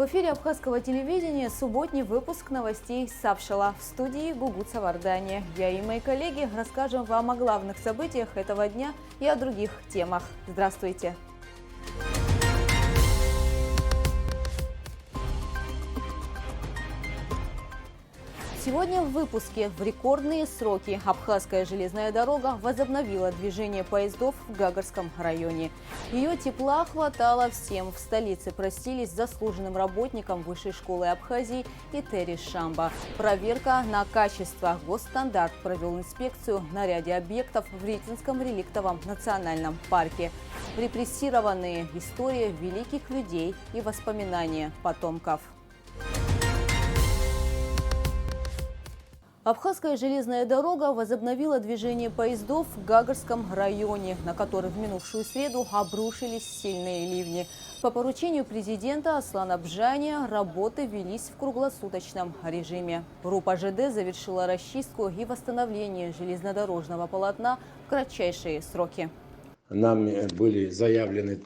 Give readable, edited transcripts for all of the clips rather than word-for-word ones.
В эфире Абхазского телевидения субботний выпуск новостей Савшала. В студии Гугут Савардания. Я и мои коллеги расскажем вам о главных событиях этого дня и о других темах. Здравствуйте! Сегодня в выпуске в рекордные сроки Абхазская железная дорога возобновила движение поездов в Гагарском районе. Ее тепла хватало всем. В столице простились с заслуженным работником Высшей школы Абхазии Этери Шамба. Проверка на качество. Госстандарт провел инспекцию на ряде объектов в Ритинском реликтовом национальном парке. Репрессированные. История великих людей и воспоминания потомков. Абхазская железная дорога возобновила движение поездов в Гагарском районе, на который в минувшую среду обрушились сильные ливни. По поручению президента Аслана Бжания работы велись в круглосуточном режиме. Группа ЖД завершила расчистку и восстановление железнодорожного полотна в кратчайшие сроки. Нам были заявлены,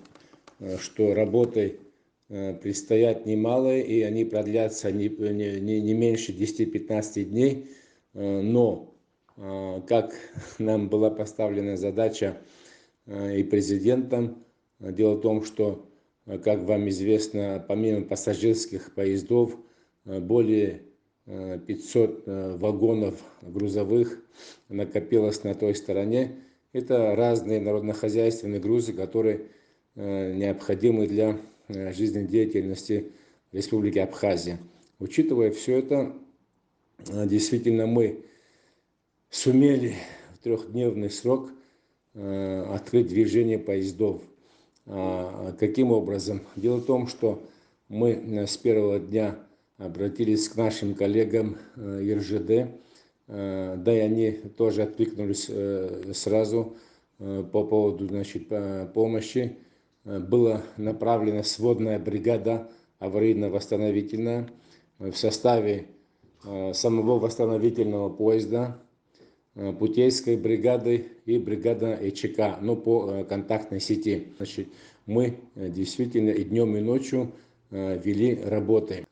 что работы предстоят немалые, и они продлятся не меньше 10-15 дней. Но, как нам была поставлена задача и президентом, дело в том, что, как вам известно, помимо пассажирских поездов, более 500 вагонов грузовых накопилось на той стороне. Это разные народнохозяйственные грузы, которые необходимы для жизнедеятельности Республики Абхазия. Учитывая все это, действительно мы сумели в трехдневный срок открыть движение поездов. Каким образом? Дело в том, что мы с первого дня обратились к нашим коллегам РЖД, да и они тоже откликнулись сразу по поводу помощи. Была направлена сводная бригада аварийно-восстановительная в составе самого восстановительного поезда, путейской бригады и бригада ЭЧК, по контактной сети. Мы действительно и днем, и ночью вели работы.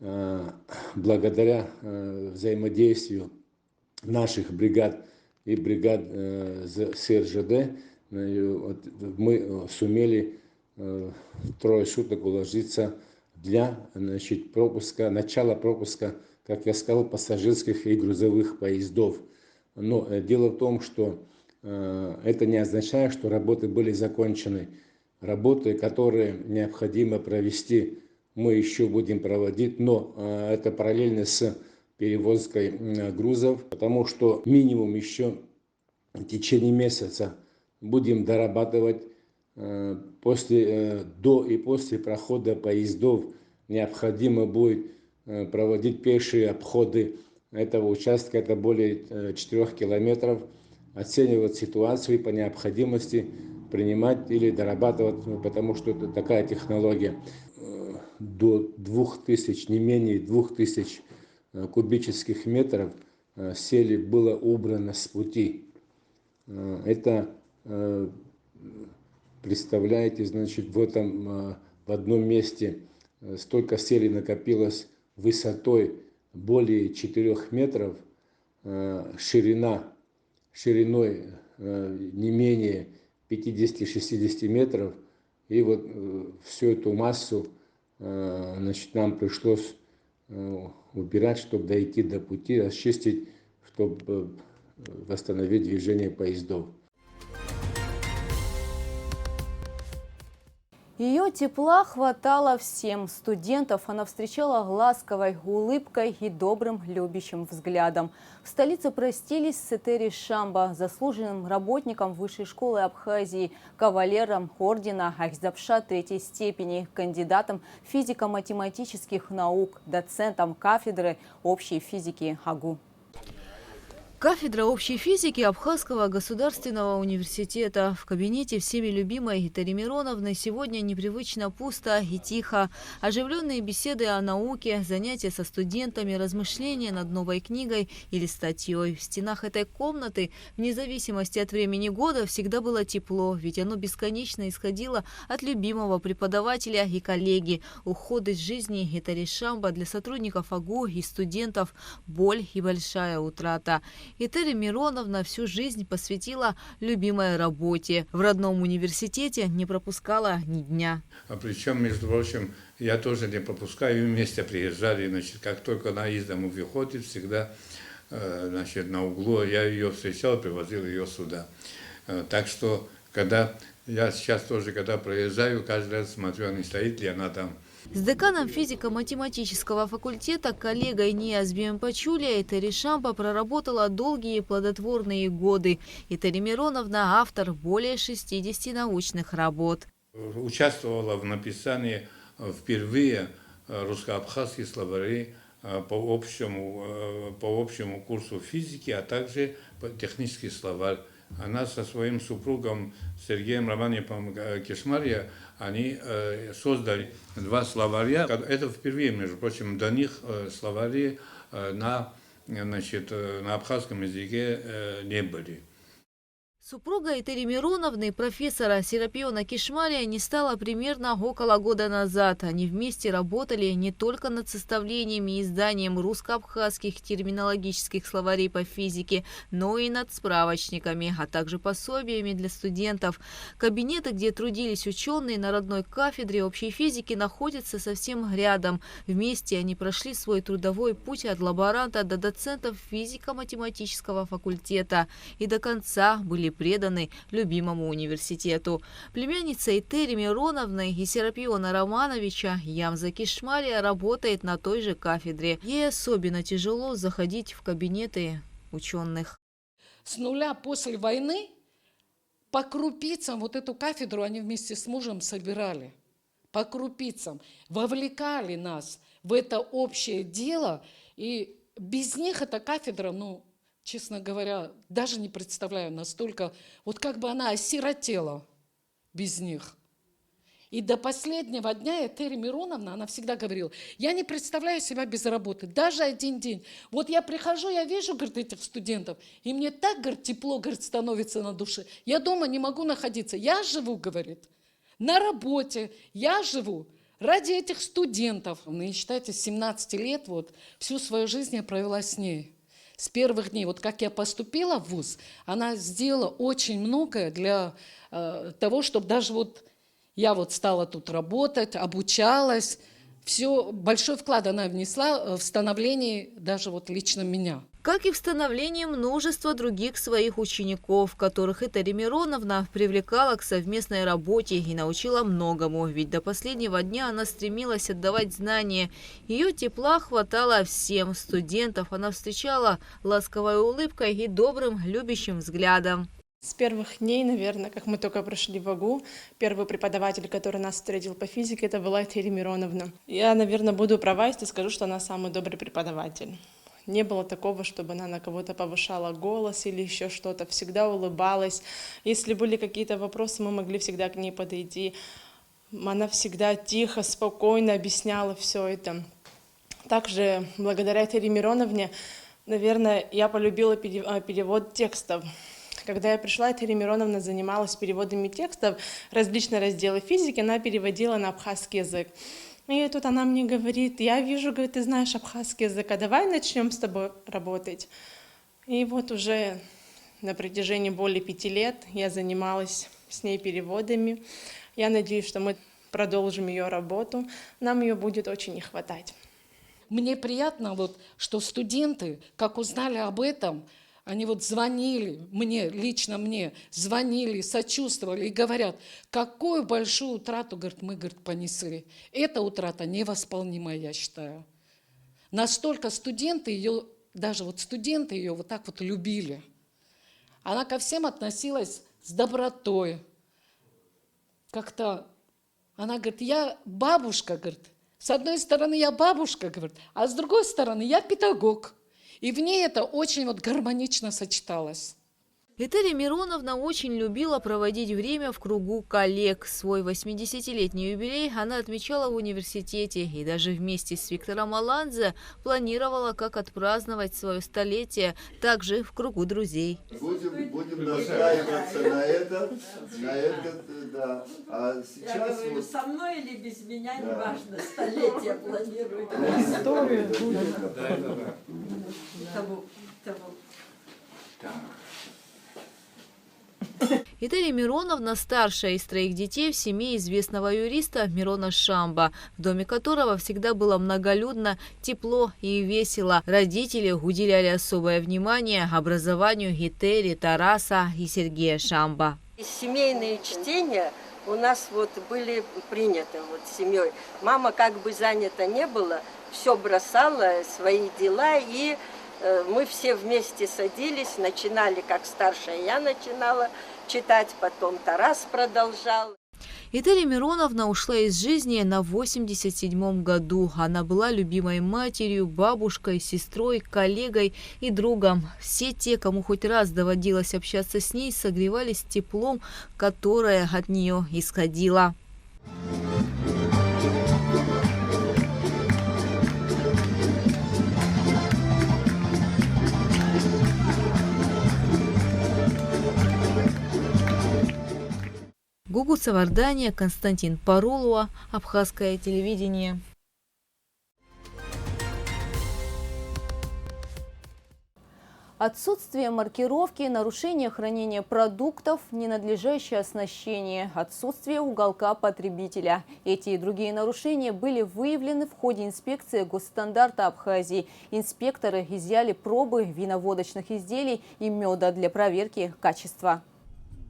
Благодаря взаимодействию наших бригад и бригад с РЖД мы сумели трое суток уложиться для начала пропуска, как я сказал, пассажирских и грузовых поездов. Но дело в том, что это не означает, что работы были закончены. Работы, которые необходимо провести, мы еще будем проводить, но это параллельно с перевозкой грузов, потому что минимум еще в течение месяца будем дорабатывать до и после прохода поездов. Необходимо будет проводить пешие обходы этого участка, это более 4 километров, оценивать ситуацию и по необходимости принимать или дорабатывать, потому что это такая технология. До 2000, не менее 2000 кубических метров сели было убрано с пути. Это, представляете, в одном месте столько сели накопилось высотой более 4 метров, шириной не менее 50-60 метров. И вот всю эту массу нам пришлось убирать, чтобы дойти до пути, расчистить, чтобы восстановить движение поездов. Ее тепла хватало всем. Студентов она встречала ласковой улыбкой и добрым любящим взглядом. В столице простились с Этери Шамба, заслуженным работником Высшей школы Абхазии, кавалером ордена Ахзапша третьей степени, кандидатом физико-математических наук, доцентом кафедры общей физики АГУ. Кафедра общей физики Абхазского государственного университета. В кабинете всеми любимой Гитари Мироновны сегодня непривычно пусто и тихо. Оживленные беседы о науке, занятия со студентами, размышления над новой книгой или статьей. В стенах этой комнаты, вне зависимости от времени года, всегда было тепло, ведь оно бесконечно исходило от любимого преподавателя и коллеги. Уход из жизни Гитари Шамба для сотрудников АГУ и студентов – боль и большая утрата. Гитари Мироновна всю жизнь посвятила любимой работе. В родном университете не пропускала ни дня. А причем, между прочим, я тоже не пропускаю, вместе приезжали, значит, как только она из дома выходит, всегда, значит, на углу я ее встречал, привозил ее сюда. Так что, когда я сейчас тоже, когда проезжаю, каждый раз смотрю, не стоит ли она там. С деканом физико-математического факультета, коллегой Ниаз Биэмпачуля, Гитари Шамба проработала долгие плодотворные годы. Гитари Мироновна – автор более 60 научных работ. Участвовала в написании впервые русско-абхазских словарей по общему курсу физики, а также технический словарь. Она со своим супругом Сергеем Романовичем Кишмария, они создали два словаря. Это впервые, между прочим, до них словари на абхазском языке не были. Супруга Гитари Мироновны, профессора Серапиона Кишмария, не стало примерно около года назад. Они вместе работали не только над составлением и изданием русско-абхазских терминологических словарей по физике, но и над справочниками, а также пособиями для студентов. Кабинеты, где трудились ученые на родной кафедре общей физики, находятся совсем рядом. Вместе они прошли свой трудовой путь от лаборанта до доцентов физико-математического факультета и до конца были преданы любимому университету. Племянница Гитари Мироновны и Серапиона Романовича Ямза Кишмария работает на той же кафедре. Ей особенно тяжело заходить в кабинеты ученых. С нуля после войны по крупицам вот эту кафедру они вместе с мужем собирали. По крупицам. Вовлекали нас в это общее дело. И без них эта кафедра, честно говоря, даже не представляю настолько, вот как бы она осиротела без них. И до последнего дня Гитари Мироновна, она всегда говорила, я не представляю себя без работы, даже один день. Вот я прихожу, я вижу, говорит, этих студентов, и мне так, говорит, тепло, говорит, становится на душе. Я дома не могу находиться. Я живу, говорит, на работе, я живу ради этих студентов. И считайте, с 17 лет вот всю свою жизнь я провела с ней. С первых дней, вот как я поступила в вуз, она сделала очень многое для того, чтобы даже вот я вот стала тут работать, обучалась. Все, большой вклад она внесла в становление даже вот лично меня. Как и в становлении множества других своих учеников, которых Гитари Мироновна привлекала к совместной работе и научила многому, ведь до последнего дня она стремилась отдавать знания. Ее тепла хватало всем. Студентов она встречала ласковой улыбкой и добрым, любящим взглядом. С первых дней, наверное, как мы только прошли в АГУ, первый преподаватель, который нас встретил по физике, это была Гитари Мироновна. Я, наверное, буду права, если скажу, что она самый добрый преподаватель. Не было такого, чтобы она на кого-то повышала голос или еще что-то. Всегда улыбалась. Если были какие-то вопросы, мы могли всегда к ней подойти. Она всегда тихо, спокойно объясняла все это. Также благодаря Гитари Мироновне, наверное, я полюбила перевод текстов. Когда я пришла, Гитари Мироновна занималась переводами текстов, различные разделы физики, она переводила на абхазский язык. И тут она мне говорит, я вижу, говорит, ты знаешь абхазский язык, а давай начнем с тобой работать. И вот уже на протяжении более 5 лет я занималась с ней переводами. Я надеюсь, что мы продолжим ее работу, нам ее будет очень не хватать. Мне приятно, вот, что студенты, как узнали об этом, они вот звонили мне, лично мне, звонили, сочувствовали и говорят, какую большую утрату, говорит, мы, говорит, понесли. Эта утрата невосполнимая, я считаю. Настолько студенты ее, даже вот студенты ее вот так вот любили. Она ко всем относилась с добротой. Как-то, она говорит, я бабушка, говорит. С одной стороны, я бабушка, говорит, а с другой стороны, я педагог. И в ней это очень вот гармонично сочеталось. Этелия Мироновна очень любила проводить время в кругу коллег. Свой 80-летний юбилей она отмечала в университете и даже вместе с Виктором Аланзе планировала, как отпраздновать свое столетие, также в кругу друзей. Будем настраиваться на это, да. А сейчас Я говорю, вот... со мной или без меня, неважно, столетие планирую. История будет. Того. Этелия Мироновна – старшая из 3 детей в семье известного юриста Мирона Шамба, в доме которого всегда было многолюдно, тепло и весело. Родители уделяли особое внимание образованию Этели, Тараса и Сергея Шамба. Семейные чтения у нас вот были приняты вот семьей. Мама как бы занята не была, все бросала, свои дела, и мы все вместе садились, начинали, как старшая я начинала читать, потом Тарас продолжал. Этелия Мироновна ушла из жизни на 87-м году. Она была любимой матерью, бабушкой, сестрой, коллегой и другом. Все те, кому хоть раз доводилось общаться с ней, согревались теплом, которое от нее исходило. Гугу Савардания, Константин Парулова, Абхазское телевидение. Отсутствие маркировки, нарушение хранения продуктов, ненадлежащее оснащение, отсутствие уголка потребителя. Эти и другие нарушения были выявлены в ходе инспекции госстандарта Абхазии. Инспекторы изъяли пробы виноводочных изделий и меда для проверки качества.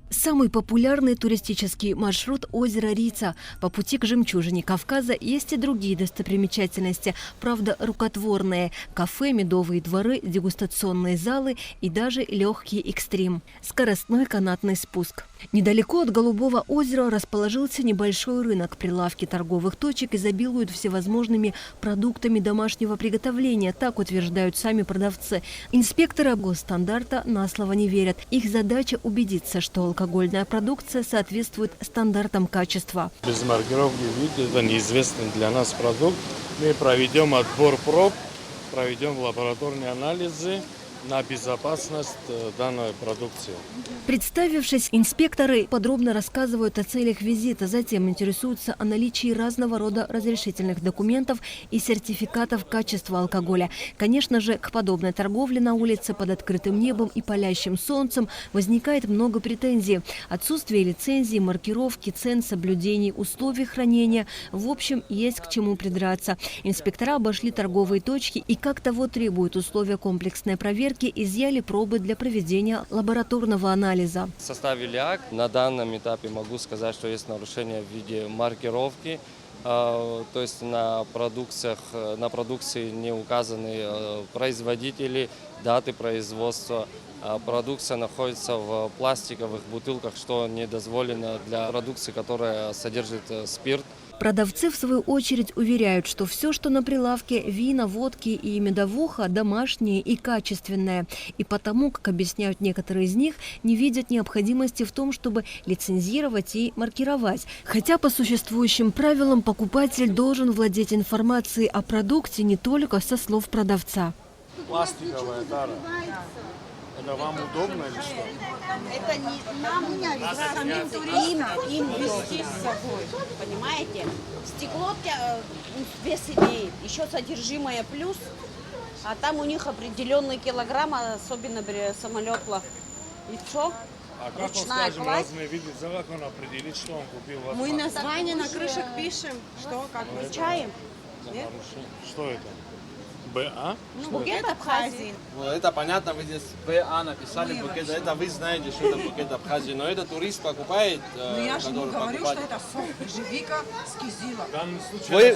Самый популярный туристический маршрут – озеро Рица. По пути к жемчужине Кавказа есть и другие достопримечательности, правда, рукотворные – кафе, медовые дворы, дегустационные залы и даже легкий экстрим – скоростной канатный спуск. Недалеко от Голубого озера расположился небольшой рынок. Прилавки торговых точек изобилуют всевозможными продуктами домашнего приготовления, так утверждают сами продавцы. Инспекторы госстандарта на слово не верят. Их задача – убедиться, что алкогольная продукция соответствует стандартам качества. Без маркировки вид – это неизвестный для нас продукт. Мы проведем отбор проб, проведем лабораторные анализы на безопасность данной продукции. Представившись, инспекторы подробно рассказывают о целях визита, затем интересуются о наличии разного рода разрешительных документов и сертификатов качества алкоголя. Конечно же, к подобной торговле на улице под открытым небом и палящим солнцем возникает много претензий. Отсутствие лицензии, маркировки, цен, соблюдений, условий хранения. В общем, есть к чему придраться. Инспектора обошли торговые точки и, как того требуют условия комплексной проверки, изъяли пробы для проведения лабораторного анализа. Составили акт. На данном этапе могу сказать, что есть нарушение в виде маркировки. То есть на продукции не указаны производители, даты производства. Продукция находится в пластиковых бутылках, что не дозволено для продукции, которая содержит спирт. Продавцы, в свою очередь, уверяют, что все, что на прилавке – вина, водки и медовуха – домашнее и качественное. И потому, как объясняют некоторые из них, не видят необходимости в том, чтобы лицензировать и маркировать. Хотя по существующим правилам покупатель должен владеть информацией о продукте не только со слов продавца. Пластиковая тара. Это вам удобно или что? Это не нам, самим туристам, им везти с собой, понимаете? Стекло вес имеет, еще содержимое плюс, а там у них определенный килограмм, особенно при самолетах. И что? А как он, скажем, разные виды, как он определит, что он купил? Мы название на крышах пишем, что, как изучаем. Что это? БА? Ну, букет Абхазии. Ну, это понятно, вы здесь БА написали, букет, это вы знаете, что это букет Абхазии, но это турист покупает, я же не говорю, что это сок, ежевика с кизилом. Вы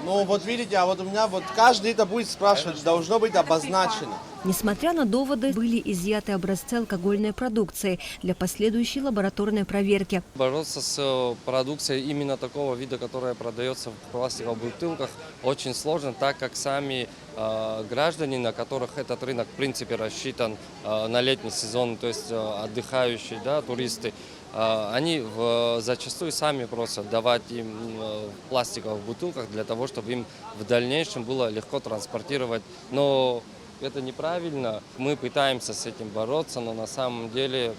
Ну вот видите, а вот у меня вот каждый это будет спрашивать, должно быть обозначено. Несмотря на доводы, были изъяты образцы алкогольной продукции для последующей лабораторной проверки. Бороться с продукцией именно такого вида, которая продается в пластиковых бутылках, очень сложно, так как сами граждане, на которых этот рынок в принципе рассчитан на летний сезон, то есть отдыхающие, да, туристы, они зачастую сами просят давать им в пластиковых бутылках для того, чтобы им в дальнейшем было легко транспортировать. Но это неправильно. Мы пытаемся с этим бороться, но на самом деле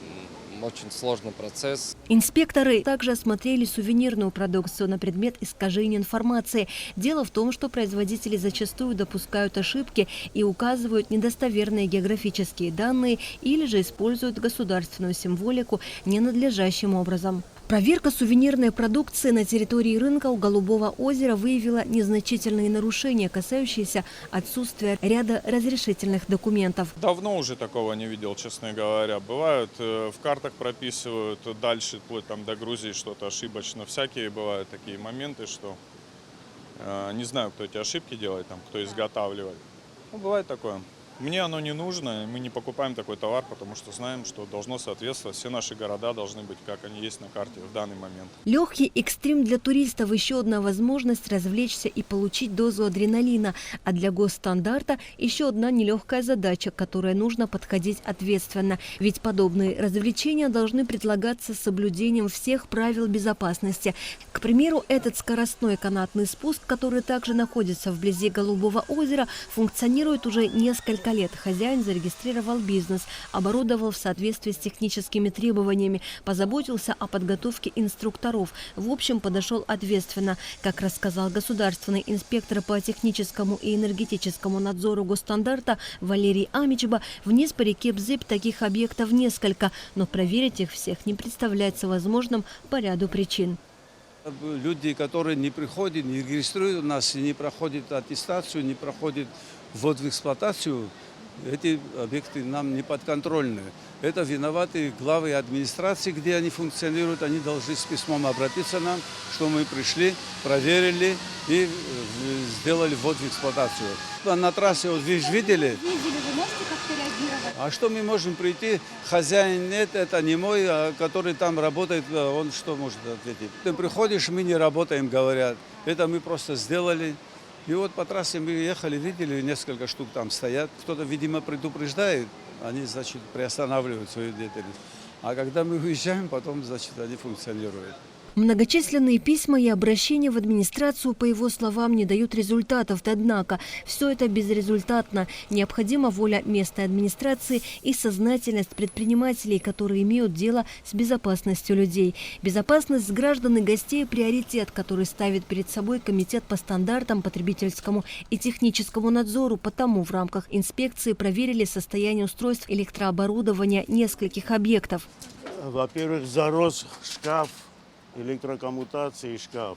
очень сложный процесс. Инспекторы также осмотрели сувенирную продукцию на предмет искажения информации. Дело в том, что производители зачастую допускают ошибки и указывают недостоверные географические данные или же используют государственную символику ненадлежащим образом. Проверка сувенирной продукции на территории рынка у Голубого озера выявила незначительные нарушения, касающиеся отсутствия ряда разрешительных документов. Давно уже такого не видел, честно говоря. Бывают, в картах прописывают дальше, вплоть там до Грузии что-то ошибочно. Всякие бывают такие моменты, что не знаю, кто эти ошибки делает, там, кто изготавливает. Ну, бывает такое. Мне оно не нужно, мы не покупаем такой товар, потому что знаем, что должно соответствовать. Все наши города должны быть, как они есть на карте в данный момент. Легкий экстрим для туристов – еще одна возможность развлечься и получить дозу адреналина. А для госстандарта еще одна нелегкая задача, к которой нужно подходить ответственно. Ведь подобные развлечения должны предлагаться с соблюдением всех правил безопасности. К примеру, этот скоростной канатный спуск, который также находится вблизи Голубого озера, функционирует уже несколько лет. Хозяин зарегистрировал бизнес, оборудовал в соответствии с техническими требованиями, позаботился о подготовке инструкторов. В общем, подошел ответственно. Как рассказал государственный инспектор по техническому и энергетическому надзору госстандарта Валерий Амичба, вниз по реке Бзып таких объектов несколько, но проверить их всех не представляется возможным по ряду причин. Люди, которые не приходят, не регистрируют у нас, не проходят аттестацию, не проходят ввод в эксплуатацию, эти объекты нам не подконтрольны. Это виноваты главы администрации, где они функционируют. Они должны с письмом обратиться к нам, что мы пришли, проверили и сделали ввод в эксплуатацию. На трассе, вот вы же видели? Вы можете как-то реагировать? А что мы можем прийти? Хозяин нет, это не мой, который там работает, он что может ответить? Ты приходишь, мы не работаем, говорят. Это мы просто сделали. И вот по трассе мы ехали, видели, несколько штук там стоят. Кто-то, видимо, предупреждает, они, значит, приостанавливают свою деятельность. А когда мы уезжаем, потом, значит, они функционируют. Многочисленные письма и обращения в администрацию, по его словам, не дают результатов. Однако все это безрезультатно. Необходима воля местной администрации и сознательность предпринимателей, которые имеют дело с безопасностью людей. Безопасность граждан и гостей – приоритет, который ставит перед собой Комитет по стандартам, потребительскому и техническому надзору. Потому в рамках инспекции проверили состояние устройств электрооборудования нескольких объектов. Во-первых, зарос шкаф, электрокоммутации шкаф.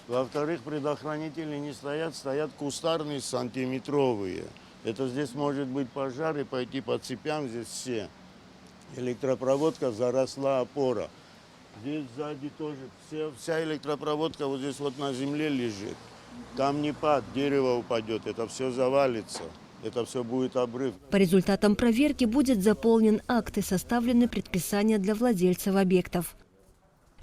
Во-вторых, предохранители не стоят, стоят кустарные сантиметровые. Это здесь может быть пожар и пойти по цепям, здесь все. Электропроводка заросла, опора. Здесь сзади тоже вся электропроводка вот здесь вот на земле лежит. Камнепад, дерево упадет, это все завалится. Это все будет обрыв. По результатам проверки будет заполнен акт и составлены предписания для владельцев объектов.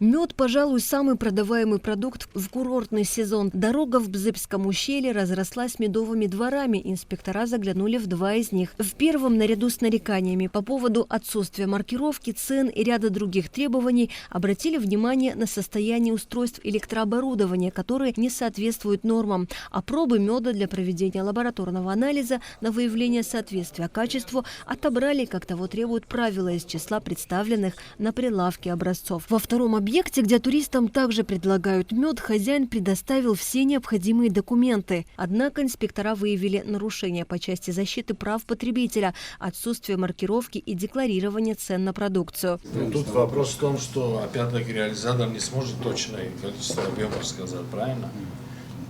Мед, пожалуй, самый продаваемый продукт в курортный сезон. Дорога в Бзыпском ущелье разрослась медовыми дворами. Инспектора заглянули в два из них. В первом, наряду с нареканиями по поводу отсутствия маркировки, цен и ряда других требований, обратили внимание на состояние устройств электрооборудования, которые не соответствуют нормам. А пробы меда для проведения лабораторного анализа на выявление соответствия качеству отобрали, как того требуют правила, из числа представленных на прилавке образцов. Во втором объекте, где туристам также предлагают мед, хозяин предоставил все необходимые документы. Однако инспектора выявили нарушения по части защиты прав потребителя, отсутствие маркировки и декларирования цен на продукцию. Ну, тут вопрос в том, что опять-таки реализатор не сможет точное количество объемов сказать, правильно?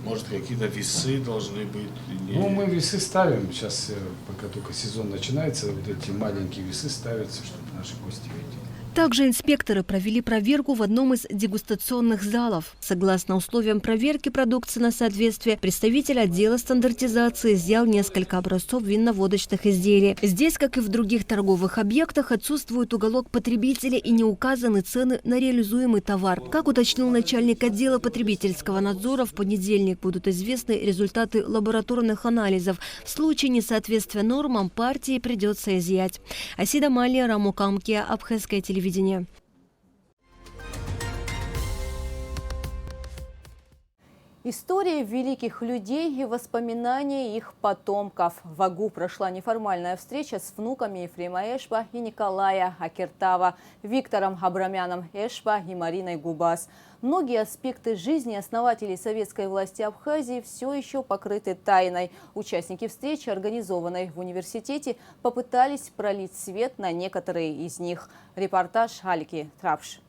Может, какие-то весы должны быть? Или... Ну, мы весы ставим. Сейчас, пока только сезон начинается, вот эти маленькие весы ставятся, чтобы наши гости видели. Также инспекторы провели проверку в одном из дегустационных залов. Согласно условиям проверки продукции на соответствие, представитель отдела стандартизации изъял несколько образцов винно-водочных изделий. Здесь, как и в других торговых объектах, отсутствует уголок потребителя и не указаны цены на реализуемый товар. Как уточнил начальник отдела потребительского надзора, в понедельник будут известны результаты лабораторных анализов. В случае несоответствия нормам партии придется изъять. Асида Малия, Раму Камкия, Абхазское телевидение. Истории великих людей и воспоминания их потомков. В Агу прошла неформальная встреча с внуками Ефрема Эшба и Николая Акертава, Виктором Абрамяном Эшба и Мариной Губас. Многие аспекты жизни основателей советской власти Абхазии все еще покрыты тайной. Участники встречи, организованной в университете, попытались пролить свет на некоторые из них. Репортаж Алики Трапш.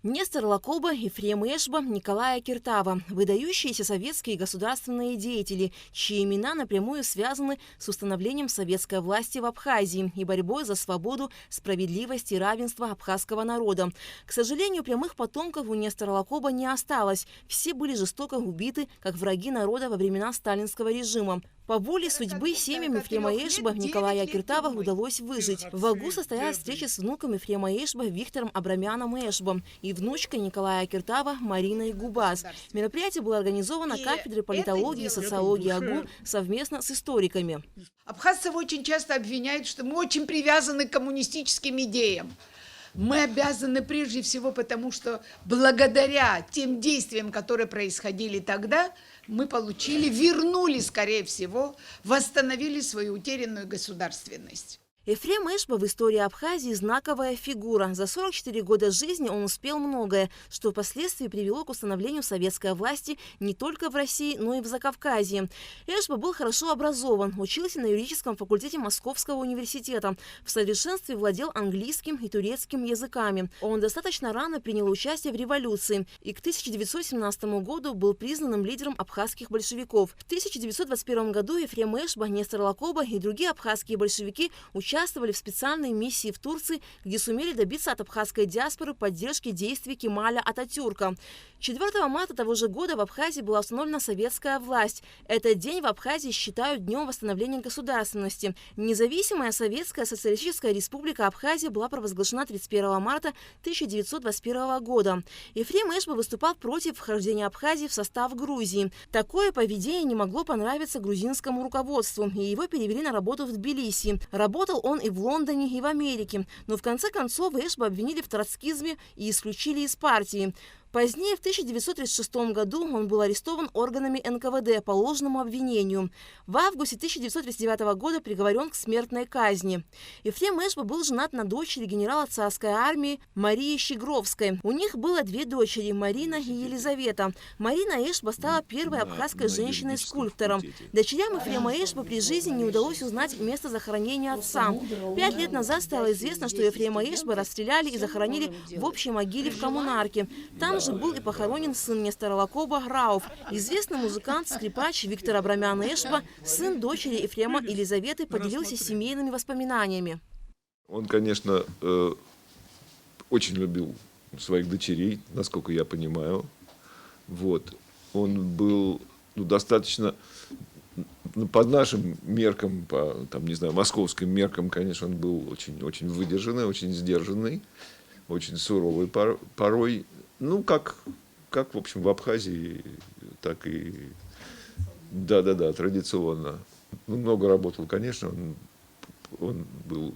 Нестор Лакоба, Ефрем Эшба, Николай Акертава – выдающиеся советские государственные деятели, чьи имена напрямую связаны с установлением советской власти в Абхазии и борьбой за свободу, справедливость и равенство абхазского народа. К сожалению, прямых потомков у Нестора Лакоба не осталось. Все были жестоко убиты, как враги народа во времена сталинского режима. По воле судьбы семьям Ефрема Эшба, Николая Акертава удалось выжить. В Агу состоялась встреча с внуком Ефрема Эшба Виктором Абрамяном Эшбом и внучкой Николая Акертава Мариной Губас. Мероприятие было организовано кафедрой политологии и социологии Агу совместно с историками. Абхазцев очень часто обвиняют, что мы очень привязаны к коммунистическим идеям. Мы обязаны прежде всего потому, что благодаря тем действиям, которые происходили тогда, мы вернули, скорее всего, восстановили свою утерянную государственность. Ефрем Эшба в истории Абхазии знаковая фигура. За 44 года жизни он успел многое, что впоследствии привело к установлению советской власти не только в России, но и в Закавказье. Эшба был хорошо образован, учился на юридическом факультете Московского университета, в совершенстве владел английским и турецким языками. Он достаточно рано принял участие в революции и к 1917 году был признанным лидером абхазских большевиков. В 1921 году Ефрем Эшба, Нестор Лакоба и другие абхазские большевики участвовали в специальной миссии в Турции, где сумели добиться от абхазской диаспоры поддержки действий Кемаля Ататюрка. 4 марта того же года в Абхазии была установлена советская власть. Этот день в Абхазии считают днем восстановления государственности. Независимая Советская Социалистическая Республика Абхазия была провозглашена 31 марта 1921 года. Ефрем Эшба выступал против вхождения Абхазии в состав Грузии. Такое поведение не могло понравиться грузинскому руководству, и его перевели на работу в Тбилиси. Работал он и в Лондоне, и в Америке. Но в конце концов Эшба обвинили в троцкизме и исключили из партии. Позднее, в 1936 году, он был арестован органами НКВД по ложному обвинению. В августе 1939 года приговорен к смертной казни. Ефрем Эшба был женат на дочери генерала царской армии Марии Щегровской. У них было 2 дочери – Марина и Елизавета. Марина Эшба стала первой абхазской женщиной-скульптором. Дочерям Ефрема Эшба при жизни не удалось узнать место захоронения отца. 5 лет назад стало известно, что Ефрема Эшба расстреляли и захоронили в общей могиле в Коммунарке. Там же был и похоронен сын Нестора Лакоба Рауф, известный музыкант, скрипач Виктор Абрамян Эшба, сын дочери Ефрема Елизаветы, поделился семейными воспоминаниями. Он, конечно, очень любил своих дочерей, насколько я понимаю. Вот. Он был достаточно, по нашим меркам, по, там, не знаю, московским меркам, конечно, он был очень выдержанный, очень сдержанный, очень суровый порой. Ну, как в общем, в Абхазии, так и, да, традиционно. Много работал, конечно, он был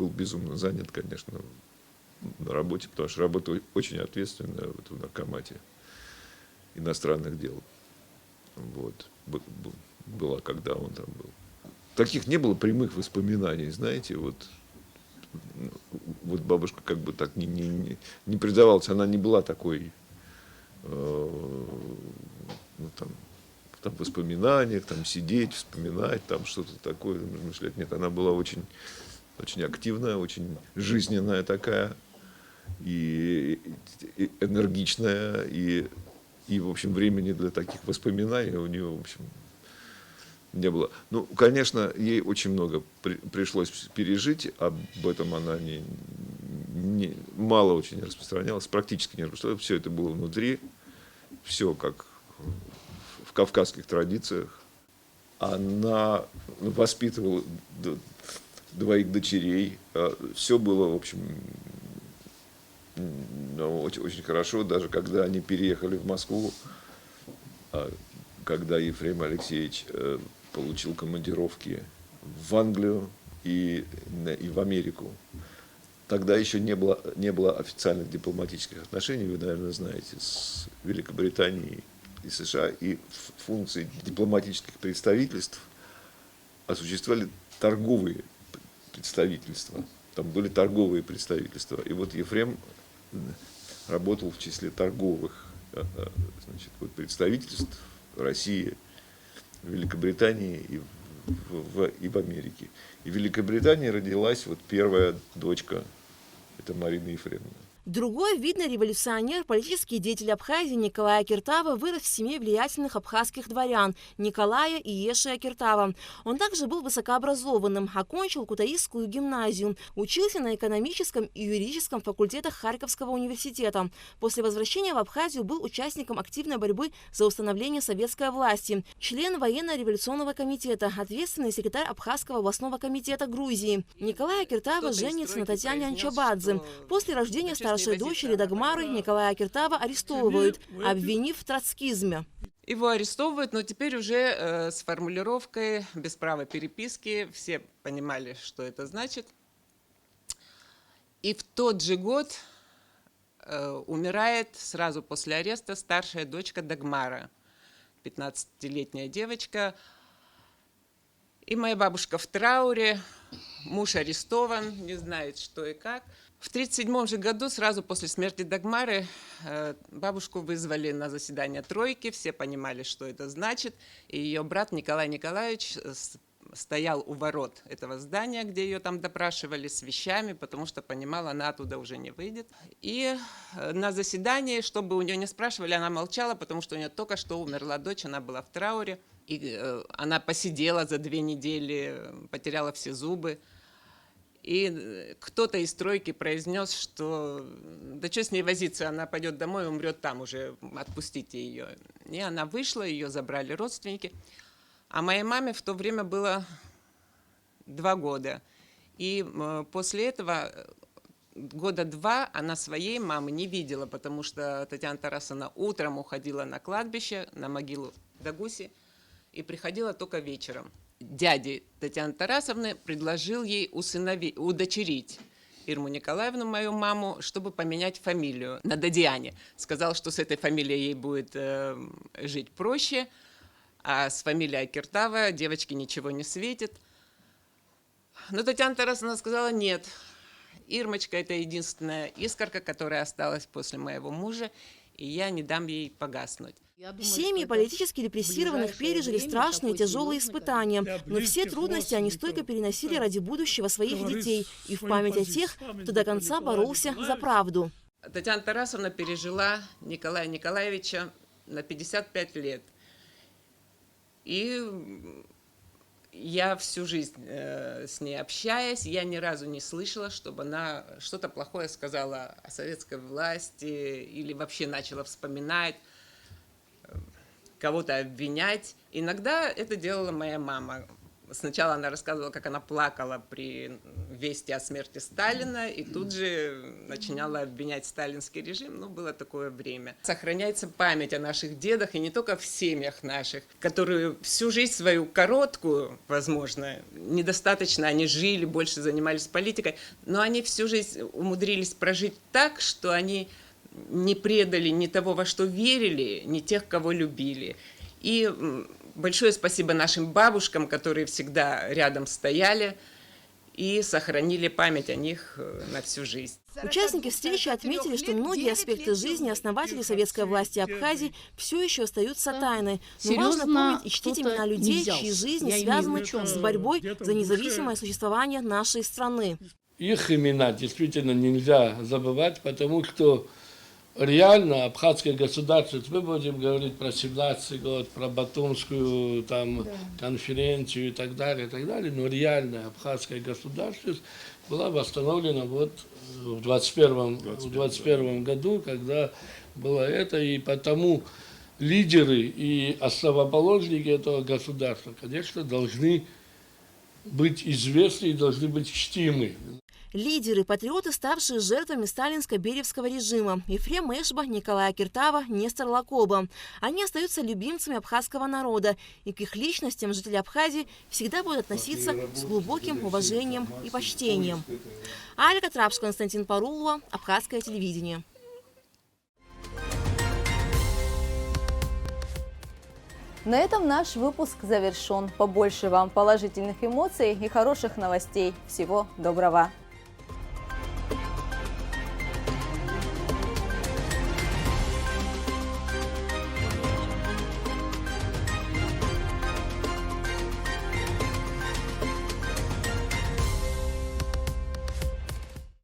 безумно занят, конечно, на работе, потому что работа очень ответственная в наркомате иностранных дел. Вот. Была, когда он там был. Таких не было прямых воспоминаний, знаете, вот бабушка как бы так не предавалась, она не была такой, там в воспоминаниях, там сидеть, вспоминать, там что-то такое, размышлять. Нет, она была очень активная, очень жизненная такая, и энергичная, и в общем, времени для таких воспоминаний у нее, в общем, не было. Ну, конечно, ей очень много пришлось пережить, об этом она мало очень распространялась, практически не распространялась. Все это было внутри, все как в кавказских традициях. Она воспитывала двоих дочерей. Все было, в общем, очень, очень хорошо. Даже когда они переехали в Москву, когда Ефрем Алексеевич получил командировки в Англию и в Америку. Тогда еще не было официальных дипломатических отношений, вы, наверное, знаете, с Великобританией и США. И функции дипломатических представительств осуществляли торговые представительства. Там были торговые представительства. И вот Ефрем работал в числе торговых, значит, вот, представительств в России, в Великобритании и в Америке. И в Великобритании родилась вот первая дочка, это Марина Ефремовна. Другой видный революционер, политический деятель Абхазии Николай Акиртава вырос в семье влиятельных абхазских дворян Николая и Еши Акиртава. Он также был высокообразованным, окончил Кутаисскую гимназию, учился на экономическом и юридическом факультетах Харьковского университета. После возвращения в Абхазию был участником активной борьбы за установление советской власти, член военно-революционного комитета, ответственный секретарь Абхазского областного комитета Грузии. Николай Акиртава женится на Татьяне Анчабадзе. После рождения старшей дочери Дагмары Николая Акиртава арестовывают, обвинив в троцкизме. Его арестовывают, но теперь уже с формулировкой без права переписки. Все понимали, что это значит. И в тот же год умирает сразу после ареста старшая дочка Дагмара, 15-летняя девочка. И моя бабушка в трауре, муж арестован, не знает, что и как. В 1937 же году, сразу после смерти Дагмары, бабушку вызвали на заседание тройки, все понимали, что это значит. И ее брат Николай Николаевич стоял у ворот этого здания, где ее там допрашивали с вещами, потому что понимала, она оттуда уже не выйдет. И на заседании, чтобы у нее не спрашивали, она молчала, потому что у нее только что умерла дочь, она была в трауре. И она посидела за 2 недели, потеряла все зубы. И кто-то из тройки произнес, что да что с ней возиться, она пойдет домой и умрет там уже, отпустите ее. И она вышла, ее забрали родственники. А моей маме в то время было 2 года. И после этого 2 года она своей мамы не видела, потому что Татьяна Тарасовна утром уходила на кладбище, на могилу Дагуси, и приходила только вечером. Дядя Татьяны Тарасовны предложил ей удочерить Ирму Николаевну, мою маму, чтобы поменять фамилию на Дадиане. Сказал, что с этой фамилией ей будет жить проще, а с фамилией Акиртава девочке ничего не светит. Но Татьяна Тарасовна сказала: нет, Ирмочка – это единственная искорка, которая осталась после моего мужа, и я не дам ей погаснуть. Семьи политически репрессированных пережили страшные тяжелые испытания, но все трудности они стойко переносили ради будущего своих детей и в память о тех, кто до конца боролся за правду. Татьяна Тарасовна пережила Николая Николаевича на 55 лет. И я всю жизнь с ней общаясь, я ни разу не слышала, чтобы она что-то плохое сказала о советской власти или вообще начала вспоминать, кого-то обвинять. Иногда это делала моя мама. Сначала она рассказывала, как она плакала при вести о смерти Сталина, и тут же начинала обвинять сталинский режим. Ну, было такое время. Сохраняется память о наших дедах, и не только в семьях наших, которые всю жизнь свою короткую, возможно, недостаточно они жили, больше занимались политикой, но они всю жизнь умудрились прожить так, что они не предали ни того, во что верили, ни тех, кого любили. И большое спасибо нашим бабушкам, которые всегда рядом стояли и сохранили память о них на всю жизнь. Участники встречи отметили, что многие аспекты жизни основателей советской власти Абхазии все еще остаются тайной. Но важно помнить и чтить имена людей, чьи жизни связаны с борьбой за независимое существование нашей страны. Их имена действительно нельзя забывать, потому что реально абхазская государственность, мы будем говорить про 17-й год, про Батумскую там, конференцию и так далее, но реальная абхазская государственность была восстановлена вот в 21 году, когда было это, и потому лидеры и основоположники этого государства, конечно, должны быть известны и должны быть чтимы. Лидеры, патриоты, ставшие жертвами сталинско-беревского режима. Ефрем Эшба, Николай Акиртава, Нестор Лакоба. Они остаются любимцами абхазского народа. И к их личностям жители Абхазии всегда будут относиться с глубоким уважением и почтением. Алька Трапш, Константин Парулова, Абхазское телевидение. На этом наш выпуск завершен. Побольше вам положительных эмоций и хороших новостей. Всего доброго!